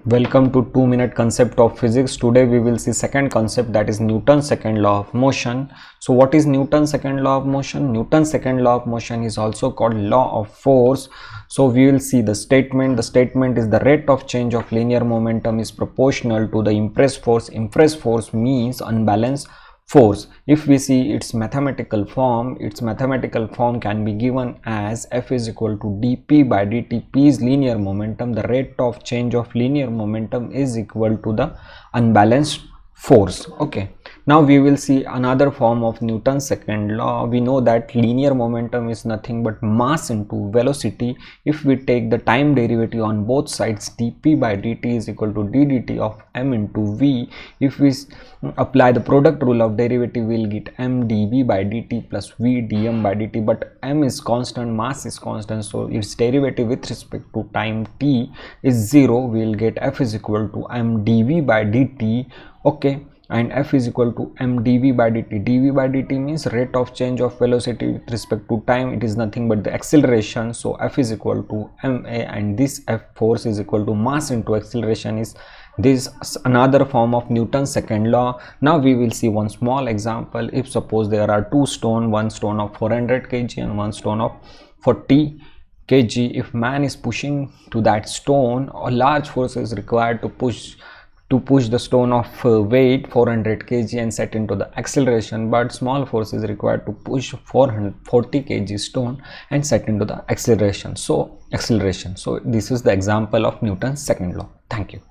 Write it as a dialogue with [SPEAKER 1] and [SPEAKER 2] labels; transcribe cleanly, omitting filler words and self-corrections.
[SPEAKER 1] Welcome to 2-minute concept of physics. Today we will see second concept, that is Newton's second law of motion. So what is Newton's second law of motion? Newton's second law of motion is also called law of force. So we will see the statement. The statement is the rate of change of linear momentum is proportional to the impressed force. Impressed force means unbalanced force. If we see its mathematical form can be given as F is equal to dp by dt. P is linear momentum. The rate of change of linear momentum is equal to the unbalanced force. Okay, now we will see another form of Newton's second law. We know that linear momentum is nothing but mass into velocity. If we take the time derivative on both sides, dp by dt is equal to ddt of m into v. If we apply the product rule of derivative, we will get m dv by dt plus v dm by dt, but m is constant, mass is constant, so its derivative with respect to time t is 0. We will get f is equal to m dv by dt. Okay, and f is equal to m dv by dt. dv by dt means rate of change of velocity with respect to time. It is nothing but the acceleration. So f is equal to ma, and this f force is equal to mass into acceleration. Is this another form of Newton's second law? Now we will see one small example. If suppose there are two stones, one stone of 400 kg and one stone of 40 kg. If man is pushing to that stone, a large force is required to push the stone of weight 400 kg and set into the acceleration, but small force is required to push 440 kg stone and set into the acceleration. So this is the example of Newton's second law. Thank you.